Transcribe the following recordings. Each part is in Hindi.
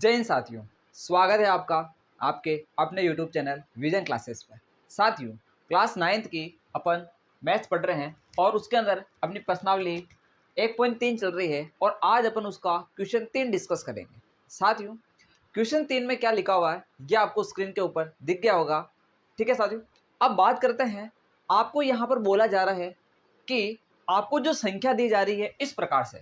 जय हिंद साथियों, स्वागत है आपका आपके अपने YouTube चैनल विजन क्लासेस पर। साथियों, क्लास 9th की अपन मैथ्स पढ़ रहे हैं और उसके अंदर अपनी प्रश्नावली 1.3 चल रही है और आज अपन उसका क्वेश्चन 3 डिस्कस करेंगे। साथियों, क्वेश्चन 3 में क्या लिखा हुआ है ये आपको स्क्रीन के ऊपर दिख गया होगा। ठीक है साथियों, अब बात करते हैं। आपको यहाँ पर बोला जा रहा है कि आपको जो संख्या दी जा रही है इस प्रकार से,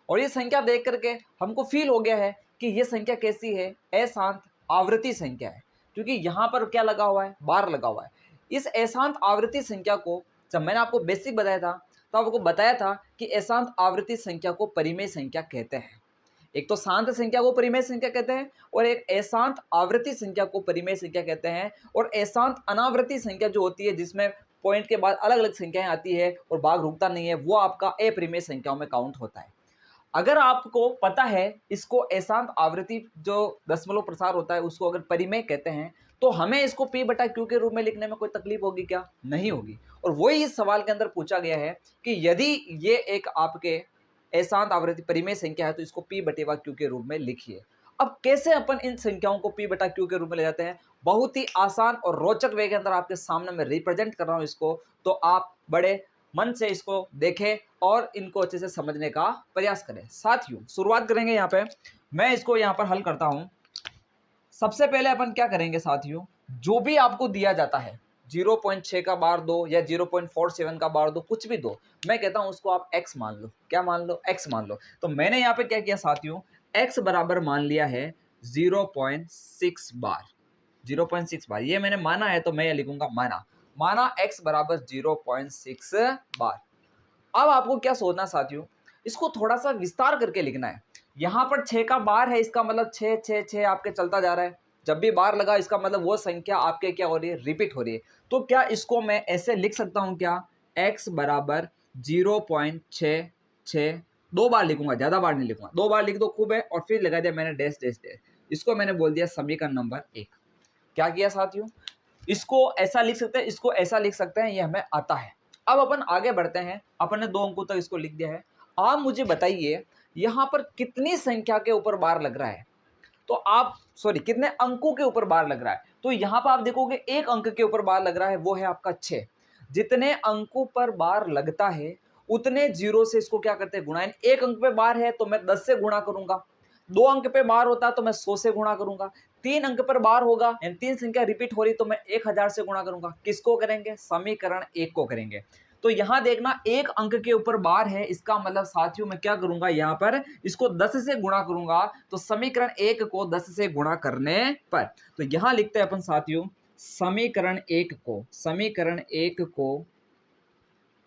और ये संख्या देख करके हमको फील हो गया है कि ये संख्या कैसी है, अशांत आवृत्ति संख्या है, क्योंकि यहाँ पर क्या लगा हुआ है, बार लगा हुआ है। इस अशांत आवृत्ति संख्या को जब मैंने आपको बेसिक बताया था तो आपको बताया था कि अशांत आवृत्ति संख्या को परिमेय संख्या कहते हैं। एक तो शांत संख्या को परिमेय संख्या कहते हैं और एक अशांत आवृत्ति संख्या को परिमेय संख्या कहते हैं। और अशांत अनावृत्ति संख्या जो होती है, जिसमें पॉइंट के बाद अलग अलग संख्याएं आती है और भाग रुकता नहीं है, वो आपका अपरिमेय संख्याओं में काउंट होता है। अगर आपको पता है इसको अशांत आवृत्ति जो दशमलव प्रसार होता है उसको अगर परिमेय कहते हैं, तो हमें इसको p बटा q के रूप में लिखने में कोई तकलीफ होगी क्या? नहीं होगी। और वही इस सवाल के अंदर पूछा गया है कि यदि ये एक आपके अशांत आवृत्ति परिमेय संख्या है तो इसको p बटे q के रूप में लिखिए। अब कैसे अपन इन संख्याओं को p बटा q के रूप में ले जाते हैं, बहुत ही आसान और रोचक वे के अंदर आपके सामने मैं रिप्रेजेंट कर रहा हूं इसको, तो आप बड़े मन से इसको देखें और इनको अच्छे से समझने का प्रयास करें। साथियों, शुरुआत करेंगे। यहाँ पे मैं इसको यहाँ पर हल करता हूँ। सबसे पहले अपन क्या करेंगे साथियों, जो भी आपको दिया जाता है 0.6 का बार दो या 0.47 का बार दो, कुछ भी दो, मैं कहता हूँ उसको आप x मान लो। क्या मान लो? x मान लो। तो मैंने यहाँ पे क्या किया साथियों, x बराबर मान लिया है 0.6 बार। 0.6 बार ये मैंने माना है, तो मैं ये लिखूंगा माना x बराबर 0.6 बार। अब आपको क्या सोचना साथियों, इसको थोड़ा सा विस्तार करके लिखना है। यहाँ पर 6 का बार है, इसका मतलब 6 6 6 आपके चलता जा रहा है। जब भी बार लगा इसका मतलब वो संख्या आपके क्या हो रही है, रिपीट हो रही है। तो क्या इसको मैं ऐसे लिख सकता हूँ क्या, x बराबर 0.66, 2 बार लिखूंगा, ज्यादा बार नहीं लिखूंगा, 2 बार लिख दो खूब है, और फिर लगा दिया मैंने डैश डैश डैश। इसको मैंने बोल दिया समीकरण नंबर 1। क्या किया साथियों, इसको ऐसा लिख सकते हैं, इसको ऐसा लिख सकते हैं, ये हमें आता है। अब अपन आगे बढ़ते हैं, अपन ने 2 अंकों तक इसको लिख दिया है। आप मुझे बताइए यहाँ पर कितनी संख्या के ऊपर बार लग रहा है, तो आप कितने अंकों के ऊपर बार लग रहा है। तो यहाँ पर आप देखोगे एक अंक के ऊपर बार लग रहा है, वो है आपका 6। जितने अंकों पर बार लगता है उतने जीरो से इसको क्या करते हैं, गुणा। एक अंक पे बार है तो मैं 10 से गुणा करूंगा, 2 अंक पे बार होता तो मैं 100 से गुणा करूंगा, 3 अंक पर बार होगा यानी 3 संख्या रिपीट हो रही तो मैं 1000 से गुणा करूंगा। किसको करेंगे, समीकरण 1 को करेंगे। तो यहां देखना एक अंक के ऊपर बार है, इसका मतलब साथियों मैं क्या करूंगा, यहां पर इसको 10 से गुणा करूंगा। तो समीकरण 1 को 10 से गुणा करने पर, तो यहां लिखते हैं अपन साथियों समीकरण 1 को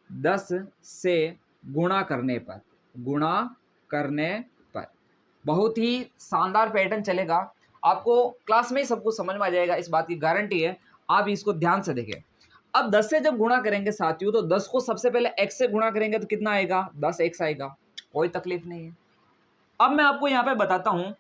10 से गुणा करने पर बहुत ही शानदार पैटर्न चलेगा। आपको क्लास में ही सब कुछ समझ में आ जाएगा, इस बात की गारंटी है। आप इसको ध्यान से देखें। अब 10 से जब गुणा करेंगे साथियों, तो 10 को सबसे पहले x से गुणा करेंगे तो कितना आएगा, 10x आएगा, कोई तकलीफ नहीं है। अब मैं आपको यहाँ पे बताता हूं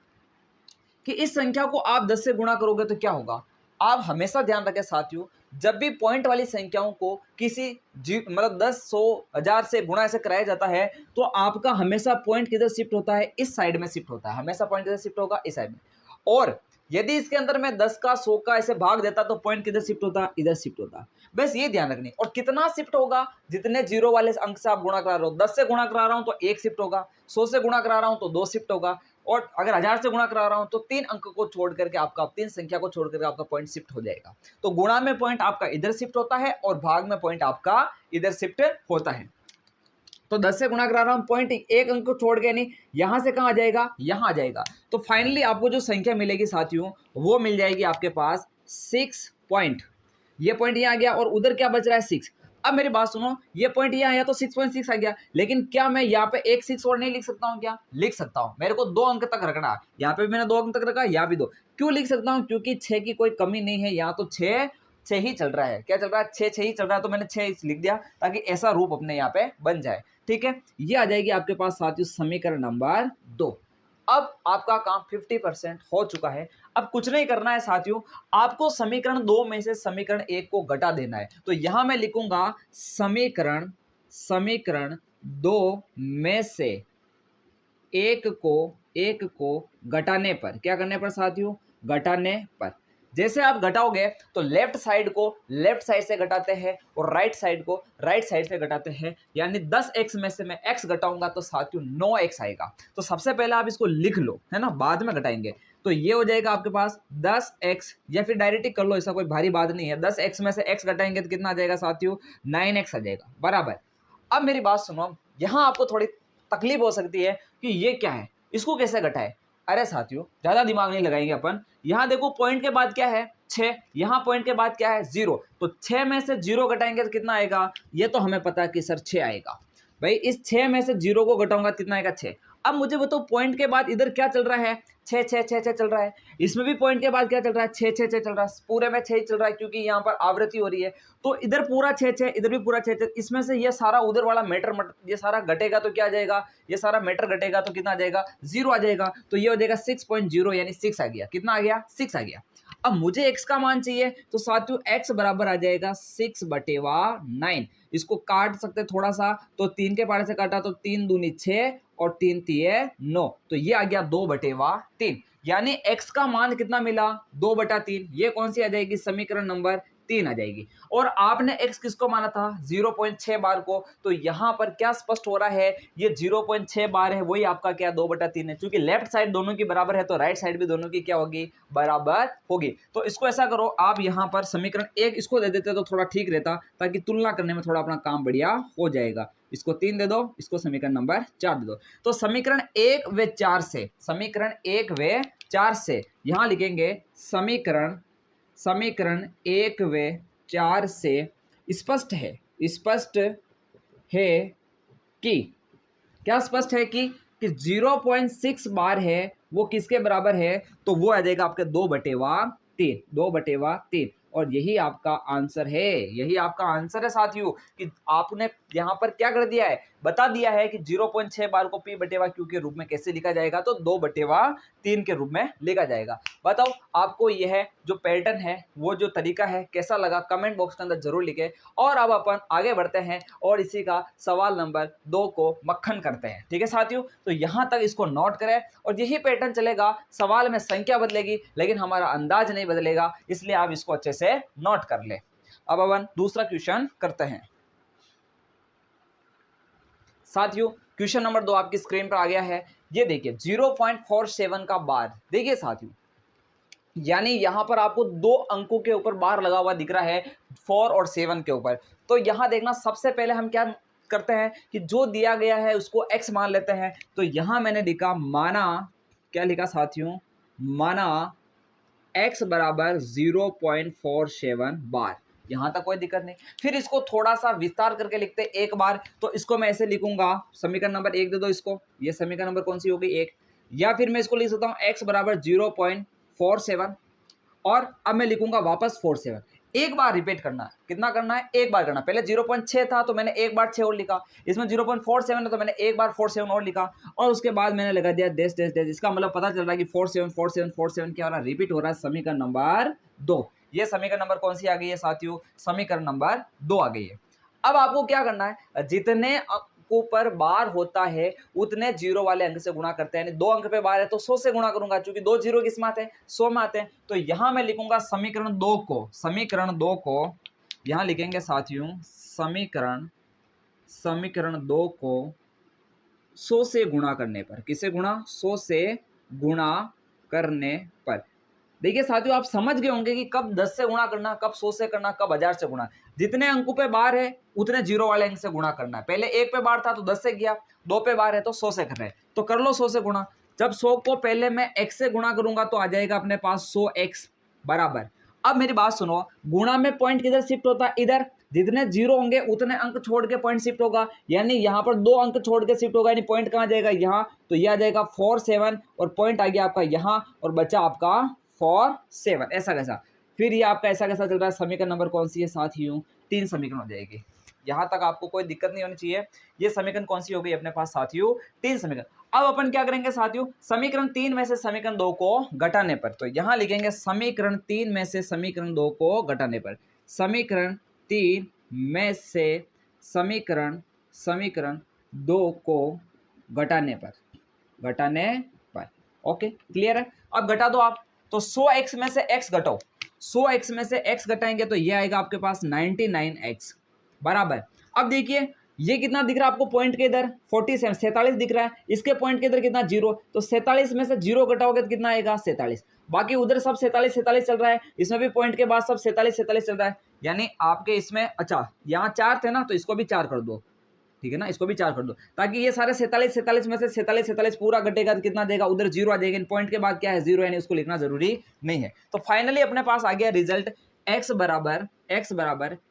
कि इस संख्या को आप 10 से गुणा करोगे तो क्या होगा। आप हमेशा ध्यान रखें साथियों, जब भी पॉइंट वाली संख्याओं को किसी मतलब 10, 100, 1000 से गुणा ऐसे कराया जाता है, तो आपका हमेशा पॉइंट किधर शिफ्ट होता है, इस साइड में शिफ्ट होता है। हमेशा पॉइंट किधर शिफ्ट होगा, इस साइड में। और यदि इसके अंदर मैं 10 का 100 का ऐसे भाग देता तो पॉइंट किधर शिफ्ट होता, इधर शिफ्ट होता। बस ये ध्यान रखनी। और कितना शिफ्ट होगा, जितने जीरो वाले अंक से आप गुणा करा रहे हो, 10 से गुणा करा रहा हूं तो 1 शिफ्ट होगा, 100 से गुणा करा रहा हूं तो 2 शिफ्ट होगा, और अगर 1000 से गुणा करा रहा हूं तो 3 अंक को छोड़ करके आपका 3 संख्या को छोड़ करके आपका पॉइंट शिफ्ट हो जाएगा। तो गुणा में पॉइंट आपका इधर शिफ्ट होता है और भाग में पॉइंट आपका इधर शिफ्ट होता है। तो 10 से गुणा करा रहा हूं, पॉइंट एक अंक को छोड़ के नहीं, यहां से कहां आ जाएगा, यहां आ जाएगा। तो फाइनली आपको जो संख्या मिलेगी साथियों, वो मिल जाएगी आपके पास 6 पॉइंट। ये पॉइंट यहां आ गया और उधर क्या बच रहा है, 6। अब मेरी बात सुनो, ये पॉइंट यहाँ आया तो 6.6 आ गया, लेकिन क्या मैं यहाँ पे एक 6 और नहीं लिख सकता हूँ? क्या लिख सकता हूँ। मेरे को 2 अंक तक रखना है, यहाँ पे मैंने 2 अंक तक रखा, यहाँ भी 2। क्यों लिख सकता हूँ, क्योंकि 6 की कोई कमी नहीं है, यहाँ तो 6 6 ही चल रहा है। क्या चल रहा है, 6 6 ही चल रहा है, तो मैंने 6 लिख दिया ताकि ऐसा रूप अपने यहाँ पे बन जाए। ठीक है, ये आ जाएगी आपके पास साथियों समीकरण नंबर 2। अब आपका काम 50% हो चुका है। अब कुछ नहीं करना है साथियों, आपको समीकरण 2 में से समीकरण 1 को घटा देना है। तो यहां मैं लिखूंगा समीकरण 2 में से 1 को 1 को घटाने पर, क्या करने पर साथियों, घटाने पर। जैसे आप घटाओगे तो लेफ्ट साइड को लेफ्ट साइड से घटाते हैं और राइट साइड को राइट साइड से घटाते हैं, यानी 10x में से मैं x घटाऊंगा तो साथियों 9x आएगा। तो सबसे पहले आप इसको लिख लो, है ना, बाद में घटाएंगे। तो ये हो जाएगा आपके पास 10x, या फिर डायरेक्ट ही कर लो, ऐसा कोई भारी बात नहीं है। 10x में से x घटाएंगे तो कितना आ जाएगा साथियों, 9x आ जाएगा, बराबर। अब मेरी बात सुनो, यहां आपको थोड़ी तकलीफ हो सकती है कि ये क्या है, इसको कैसे घटाए। अरे साथियों, ज्यादा दिमाग नहीं लगाएंगे अपन। यहां देखो पॉइंट के बाद क्या है, 6, यहां पॉइंट के बाद क्या है, 0। तो 6 में से 0 घटाएंगे तो कितना आएगा, ये तो हमें पता है कि सर 6 आएगा। भाई इस 6 में से 0 को घटाऊंगा कितना आएगा, 6। अब मुझे बताओ पॉइंट के बाद इधर क्या चल रहा है, 6 6 6 6 चल रहा है। इसमें भी पॉइंट के बाद क्या चल रहा है, 6 6 6 चल रहा है। पूरे में 6 चल रहा है क्योंकि यहाँ पर आवृत्ति हो रही है। तो इधर पूरा 6 6, इधर भी पूरा 6 6। इसमें से ये सारा उधर वाला मैटर ये सारा घटेगा तो क्या आ जाएगा, ये सारा मैटर घटेगा तो कितना आ जाएगा, 0 आ जाएगा। तो ये हो जाएगा 6.0, यानी 6 आ गया। कितना आ गया, 6 आ गया। अब मुझे x का मान चाहिए, तो साथियों x बराबर आ जाएगा 6/9। इसको काट सकते थोड़ा सा, तो 3 के पारे से काटा तो 3 दूनी 6 और 3 तिये 9, तो ये आ गया 2/3। यानी x का मान कितना मिला, 2/3। ये कौन सी आ जाएगी, समीकरण नंबर 3 आ जाएगी। और आपने x किसको माना था, 0.6 बार को। तो यहां पर क्या स्पष्ट हो रहा है, ये 0.6 बार है, वही आपका क्या 2/3 है। क्योंकि लेफ्ट साइड दोनों की बराबर है तो राइट साइड भी दोनों की क्या होगी, बराबर होगी। तो इसको ऐसा करो, आप यहां पर समीकरण 1 इसको दे देते तो थोड़ा ठीक रहता, ताकि तुलना करने में थोड़ा अपना काम बढ़िया हो जाएगा। इसको 3 दे दो, इसको समीकरण नंबर 4 दे दो। तो समीकरण 1 व 4 से, समीकरण 1 व 4 से यहां लिखेंगे समीकरण 1 व 4 से स्पष्ट है कि, क्या स्पष्ट है कि 0.6 बार है वो किसके बराबर है, तो वो आ जाएगा आपके 2/3। और यही आपका आंसर है, यही आपका आंसर है साथियों, कि आपने यहां पर क्या कर दिया है, बता दिया है कि 0.6 बार को p/q के रूप में कैसे लिखा जाएगा, तो 2/3 के रूप में लिखा जाएगा। बताओ आपको यह जो पैटर्न है, वो जो तरीका है, कैसा लगा, कमेंट बॉक्स के अंदर जरूर लिखे। और अब अपन आगे बढ़ते हैं और इसी का सवाल नंबर 2 को मक्खन करते हैं। ठीक है साथियों, तो यहां तक इसको नोट करें और यही पैटर्न चलेगा। सवाल में संख्या बदलेगी लेकिन हमारा अंदाज नहीं बदलेगा, इसलिए आप इसको अच्छे से नोट कर ले। अब अपन दूसरा क्वेश्चन करते हैं साथियों। क्वेश्चन नंबर 2 आपकी स्क्रीन पर आ गया है। ये देखिए 0.47 का बार, देखिए साथियों, यानी यहां पर आपको 2 अंकों के ऊपर बार लगा हुआ दिख रहा है, 4 और 7 के ऊपर। तो यहां देखना, सबसे पहले हम क्या करते हैं कि जो दिया गया है उसको x मान लेते हैं। तो यहां मैंने लिखा, माना, क्या लिखा साथियों, माना x बराबर 0.47 बार। यहां तक कोई दिक्कत नहीं। फिर इसको थोड़ा सा विस्तार करके लिखते हैं एक बार। तो इसको मैं ऐसे लिखूंगा, समीकरण नंबर 1 दे दो इसको, ये समीकरण नंबर कौन सी होगी, 1। या फिर मैं इसको लिख सकता हूं x बराबर 0.47, और अब मैं लिखूंगा वापस 47। एक बार रिपीट करना है, कितना करना है, एक बार करना। पहले 0.6 था तो मैंने एक बार 6 और लिखा, इसमें 0.47 है तो मैंने एक बार 47 और लिखा, और उसके बाद मैंने लगा दिया डैश डैश डैश। इसका मतलब पता चल रहा है कि 47 47 47 क्या हो रहा है, रिपीट हो रहा है। समीकरण नंबर 2, ये समीकरण नंबर कौन सी आ गई है साथियों, समीकरण नंबर 2 आ गई है। अब आपको क्या करना है, जितने अंकों पर बार होता है उतने जीरो वाले अंक से गुणा करते हैं। यानी 2 अंक पे बार है तो 100 से गुणा करूंगा, क्योंकि 2 जीरो किस में आते हैं, 100 में आते हैं। तो यहां मैं लिखूंगा समीकरण 2 को यहां लिखेंगे साथियों, समीकरण 2 को 100 से गुणा करने पर, किसे गुणा, 100 से गुणा करने पर। देखिए साथियों, आप समझ गए होंगे कि कब 10 से गुणा करना, कब 100 से करना, कब 1000 से गुणा। जितने अंकों पे बार है उतने जीरो वाले अंक से गुणा करना है। पहले 1 पे बार था तो 10 से किया, 2 पे बार है तो 100 से कर रहे हैं, तो कर लो 100 से गुणा। जब 100 को पहले मैं x से गुणा करूंगा तो आ जाएगा अपने पास 100x बराबर। अब मेरी बात सुनो, गुणा में पॉइंट किधर शिफ्ट होता है, इधर। जितने जीरो होंगे उतने अंक छोड़ के पॉइंट शिफ्ट होगा, यानी यहाँ पर 2 अंक छोड़ के शिफ्ट होगा, यानी पॉइंट कहाँ जाएगा, यहाँ। तो यह आ जाएगा 47 और पॉइंट आ गया आपका यहाँ, और बचा आपका 47। ऐसा कैसा, फिर ये आपका ऐसा कैसा चल रहा है, समीकरण नंबर कौन सी है साथियों, 3 समीकरण हो जाएगी। यहां तक आपको कोई दिक्कत नहीं होनी चाहिए। ये समीकरण कौन सी हो गई अपने पास साथियों, 3 समीकरण। अब अपन क्या करेंगे साथियों, समीकरण 3 में से समीकरण 2 को घटाने पर, तो यहां लिखेंगे समीकरण 3 में से समीकरण 2 को घटाने पर, समीकरण 3 में से समीकरण 2 को घटाने पर ओके क्लियर है। अब घटा दो आप, तो 100x में से x घटाओ, 100x में से x घटाएंगे तो ये आएगा आपके पास 99x बराबर। अब देखिए ये कितना दिख रहा है आपको पॉइंट के इधर 47 दिख रहा है, इसके पॉइंट के इधर कितना 0, तो 47 में से 0 घटाओगे तो कितना आएगा 47। बाकी उधर सब 47 चल रहा है, इसमें भी पॉइंट के बाद सब 47 चल रहा है, यानी आपके इसमें अच्छा यहाँ 4 थे ना तो इसको भी 4 कर दो, ठीक है ना, इसको भी 4 कर दो, ताकि ये सारे 47 में से 47 पूरा घटेगा तो कितना देगा, उधर 0 आ जाएगा, पॉइंट के बाद क्या है 0, यानी उसको लिखना जरूरी नहीं है। तो फाइनली अपने पास आ गया रिजल्ट x बराबर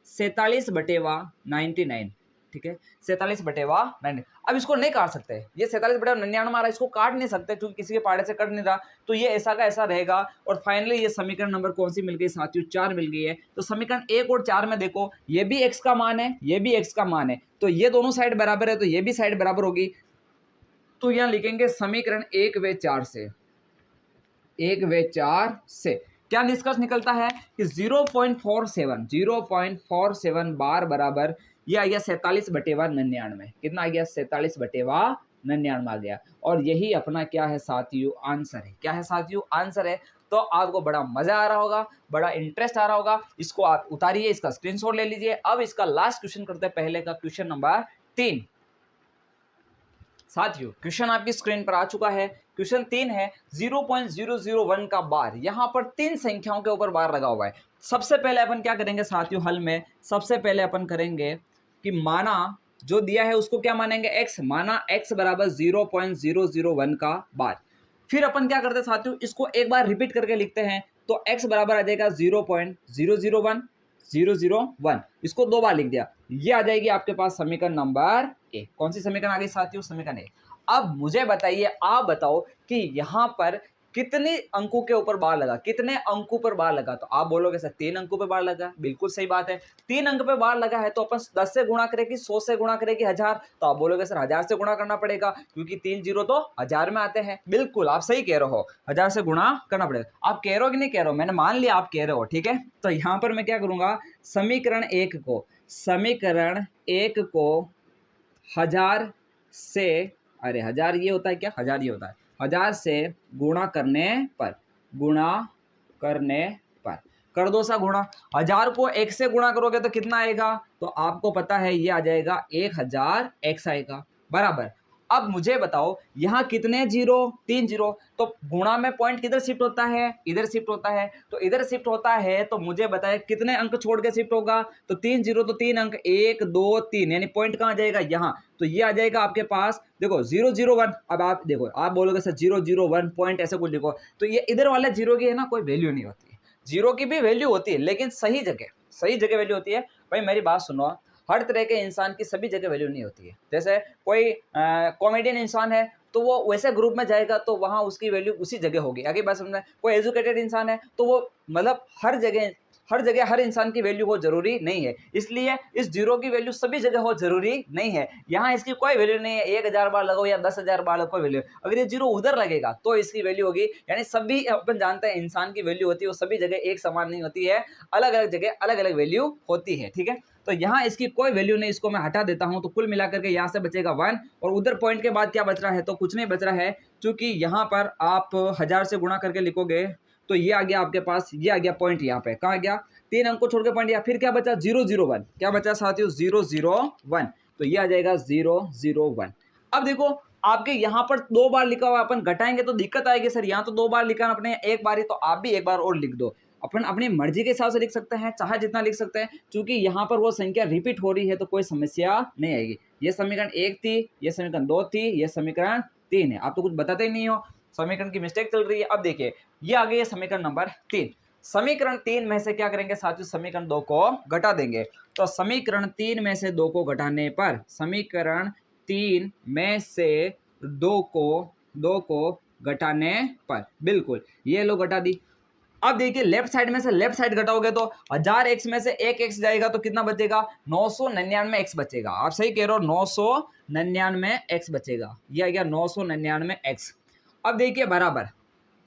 47/99, ठीक है 47/99। अब इसको नहीं काट सकते, ये 47/99 आ रहा है, इसको काट नहीं सकते क्योंकि किसी के पाड़े से कट नहीं रहा, तो ये ऐसा का ऐसा रहेगा। और फाइनली ये समीकरण नंबर कौन सी मिल गई साथियों, 4 मिल गई है। तो समीकरण 1 और 4 में देखो ये भी x का मान है, ये भी x का मान है, तो ये दोनों साइड बराबर है, तो ये भी साइड बराबर होगी। तो यहाँ लिखेंगे समीकरण 1 व 4 से, 1 व 4 से क्या निष्कर्ष निकलता है कि 0.47 बार बराबर ये आ गया 47/99, कितना आ गया 47/99 आ गया। और यही अपना क्या है साथियों आंसर है, क्या है साथियों आंसर है। तो आपको बड़ा मजा आ रहा होगा, बड़ा इंटरेस्ट आ रहा होगा, इसको आप उतारिए, इसका स्क्रीनशॉट ले लीजिए। अब इसका लास्ट क्वेश्चन करते हैं, पहले का क्वेश्चन नंबर 3। साथियों क्वेश्चन आपकी स्क्रीन पर आ चुका है, क्वेश्चन 3 है 0.001 का बार, यहां पर 3 संख्याओं के ऊपर बार लगा हुआ है। सबसे पहले अपन क्या करेंगे साथियों, हल में सबसे पहले अपन करेंगे कि माना जो दिया है उसको क्या मानेंगे x, माना x बराबर 0.001 का बार। फिर अपन क्या करते हैं साथियों, इसको एक बार रिपीट करके लिखते हैं, तो x बराबर आ जाएगा 0.001, इसको 2 बार लिख दिया, ये आ जाएगी आपके पास समीकरण नंबर ए। कौन सी समीकरण आ गई साथियों, समीकरण ए। अब मुझे बताइए, आप बताओ कि यहां पर कितने अंकों के ऊपर बार लगा, कितने अंकों पर बार लगा, तो आप बोलोगे सर 3 अंकों पर बार लगा, बिल्कुल सही बात है, 3 अंक पे बार लगा है, तो अपन 10 से गुणा करें कि 100 से गुणा करें कि 1000, तो आप बोलोगे सर 1000 से गुणा करना पड़ेगा क्योंकि 3 जीरो तो 1000 में आते हैं। बिल्कुल आप सही कह रहे हो, 1000 से गुणा करना पड़ेगा। आप कह रहे हो कि नहीं कह रहे हो, मैंने मान लिया आप कह रहे हो, ठीक है। तो यहाँ पर मैं क्या करूंगा, समीकरण 1 को 1000 से, अरे 1000 ये होता है क्या, 1000 ये होता है, 1000 से गुणा करने पर कर दो सा गुणा। 1000 को 1 से गुणा करोगे तो कितना आएगा, तो आपको पता है ये आ जाएगा 1000 x आएगा बराबर। अब मुझे बताओ यहाँ कितने जीरो, 3 जीरो, तो गुणा में पॉइंट किधर शिफ्ट होता है, इधर शिफ्ट होता है, तो इधर शिफ्ट होता है, तो मुझे बताए कितने अंक छोड़ के शिफ्ट होगा, तो 3 जीरो तो 3 अंक, 1 2 3, यानी पॉइंट कहाँ जाएगा यहाँ, तो ये आ जाएगा आपके पास देखो 001। अब आप देखो, आप बोलोगे सर 001 पॉइंट ऐसे कुछ लिखो, तो ये इधर वाले जीरो की है ना कोई वैल्यू नहीं होती है, जीरो की भी वैल्यू होती है लेकिन सही जगह वैल्यू होती है। भाई मेरी बात सुनो, हर तरह के इंसान की सभी जगह वैल्यू नहीं होती है। जैसे कोई कॉमेडियन इंसान है तो वो वैसे ग्रुप में जाएगा तो वहाँ उसकी वैल्यू उसी जगह होगी, आगे बात समझना। कोई एजुकेटेड इंसान है तो वो मतलब हर जगह हर इंसान की वैल्यू हो जरूरी नहीं है, इसलिए इस जीरो की वैल्यू सभी जगह हो जरूरी नहीं है। यहाँ इसकी कोई वैल्यू नहीं है, 1000 बार लगो या 10,000 बार लगो कोई वैल्यू, अगर ये जीरो उधर लगेगा तो इसकी वैल्यू होगी। यानी सभी अपन जानते हैं इंसान की वैल्यू होती है, वो सभी जगह एक समान नहीं होती है, अलग अलग जगह अलग अलग वैल्यू होती है, ठीक है। तो यहाँ इसकी कोई वैल्यू नहीं, इसको मैं हटा देता हूँ, तो कुल मिलाकर के यहाँ से बचेगा 1 और उधर पॉइंट के बाद क्या बच रहा है, तो कुछ नहीं बच रहा है, क्योंकि यहाँ पर आप 1000 से गुणा करके लिखोगे तो ये आ गया आपके पास, ये आ गया पॉइंट, यहाँ पे कहाँ गया, 3 अंक को छोड़ के पॉइंट, या फिर क्या बचा 001, क्या बचा साथियों 001, तो ये आ जाएगा 001। अब देखो आपके यहाँ पर 2 बार लिखा हुआ, अपन घटाएंगे तो दिक्कत आएगी सर, यहाँ तो 2 बार लिखा अपने एक बार ही, तो आप भी एक बार और लिख दो। अपन अपनी मर्जी के हिसाब से लिख सकते हैं, चाहे जितना लिख सकते हैं, क्योंकि यहाँ पर वो संख्या रिपीट हो रही है तो कोई समस्या नहीं आएगी। ये समीकरण 1 थी, ये समीकरण 2 थी, ये समीकरण 3 है, आप तो कुछ बताते ही नहीं हो, समीकरण की मिस्टेक चल रही है। अब देखिए ये आ गई है समीकरण नंबर 3। समीकरण 3 में से क्या करेंगे साथियों, समीकरण 2 को घटा देंगे। तो समीकरण 3 में से 2 को घटाने पर, समीकरण 3 में से 2 को घटाने पर, बिल्कुल ये लो घटा दी। अब देखिए लेफ्ट साइड में से लेफ्ट साइड घटाओगे तो 1000x में से 1x जाएगा तो कितना बचेगा, 999x बचेगा। आप सही कह रहे हो, 999x बचेगा, ये आ गया 999x। अब देखिए बराबर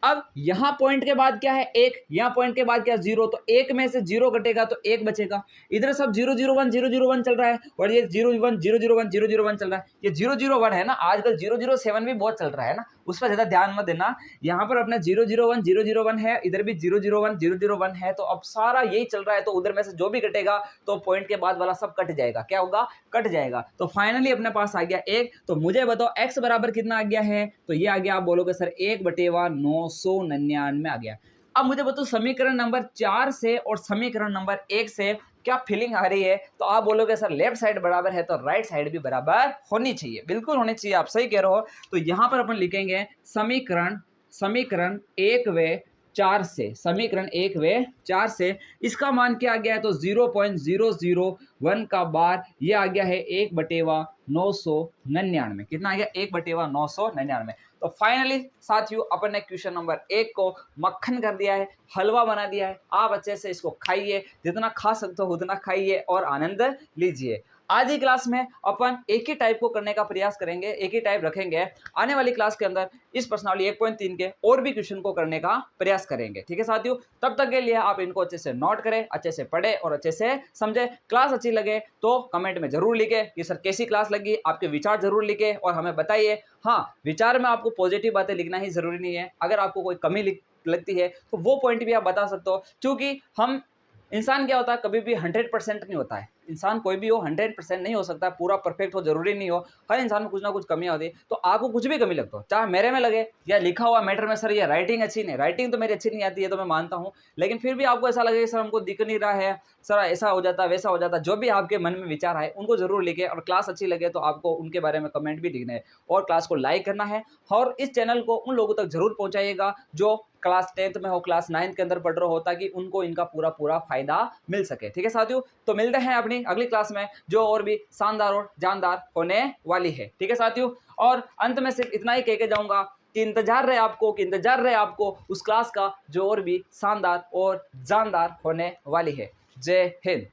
अब यहाँ पॉइंट के बाद क्या है 1, यहाँ पॉइंट के बाद क्या 0, तो 1 में से 0 घटेगा तो 1 बचेगा। इधर सब 0 0 1 0 0 1 चल रहा है और ये 0 1 0 0 1 0 0 1 चल रहा है। ये 0 0 1 है ना, आजकल 0 0 7 भी बहुत चल रहा है ना, उस पर ज्यादा ध्यान मत देना। यहाँ पर अपना 0 0 1 0 0 1 है, इधर भी 0 0 1 0 0 1 है, तो अब सारा यही चल रहा है, तो उधर में से जो भी घटेगा तो पॉइंट के बाद वाला सब कट जाएगा। क्या होगा? कट जाएगा। तो फाइनली अपने पास आ गया 1। तो मुझे बताओ x बराबर कितना आ गया है? तो ये आ गया, आप बोलोगे सर 1/999 आ गया। अब मुझे बताओ समीकरण नंबर 4 से और समीकरण नंबर 1 से क्या फीलिंग आ रही है? तो आप बोलोगे सर लेफ्ट साइड बराबर है तो राइट साइड भी बराबर होनी चाहिए। बिल्कुल होनी चाहिए, आप सही कह रहे हो। तो यहां पर अपन लिखेंगे समीकरण 1 व 4 से, समीकरण 1 व 4 से इसका मान क्या आ गया है? तो 0.001 का बार ये आ गया है 1/999। कितना आ गया? 1/999। तो फाइनली साथियों अपन ने क्वेश्चन नंबर 1 को मक्खन कर दिया है, हलवा बना दिया है। आप अच्छे से इसको खाइए, जितना खा सकते हो उतना खाइए और आनंद लीजिए। आज की क्लास में अपन एक ही टाइप को करने का प्रयास करेंगे, एक ही टाइप रखेंगे। आने वाली क्लास के अंदर इस प्रश्नावली 1.3 के और भी क्वेश्चन को करने का प्रयास करेंगे। ठीक है साथियों, तब तक के लिए आप इनको अच्छे से नोट करें, अच्छे से पढ़े और अच्छे से समझे। क्लास अच्छी लगे तो कमेंट में जरूर लिखे कि सर कैसी क्लास लगी, आपके विचार जरूर लिखे और हमें बताइए। हाँ, विचार में आपको पॉजिटिव बातें लिखना ही जरूरी नहीं है, अगर आपको कोई कमी लगती है तो वो पॉइंट भी आप बता सकते हो। क्योंकि हम इंसान क्या होता है, कभी भी 100% नहीं होता है। इंसान कोई भी हो 100% नहीं हो सकता, पूरा परफेक्ट हो जरूरी नहीं हो। हर इंसान में कुछ ना कुछ कमियां होती है। तो आपको कुछ भी कमी लगता हो, चाहे मेरे में लगे या लिखा हुआ मैटर में सर ये राइटिंग अच्छी नहीं, राइटिंग तो मेरी अच्छी नहीं आती है तो मैं मानता हूँ, लेकिन फिर भी आपको ऐसा लगे सर हमको दिख नहीं रहा है, सर ऐसा हो जाता वैसा हो जाता, जो भी आपके मन में विचार आए उनको जरूर लिखे। और क्लास अच्छी लगे तो आपको उनके बारे में कमेंट भी लिखना है और क्लास को लाइक करना है और इस चैनल को उन लोगों तक जरूर पहुंचाइएगा जो क्लास 10th में हो, क्लास 9th के अंदर पढ़ रहे हो, ताकि उनको इनका पूरा फायदा मिल सके। ठीक है साथियों, तो मिलते हैं अपनी अगली क्लास में जो और भी शानदार और जानदार होने वाली है। ठीक है साथियों, और अंत में सिर्फ इतना ही कह के जाऊंगा कि इंतजार रहे आपको उस क्लास का जो और भी शानदार और जानदार होने वाली है। जय हिंद।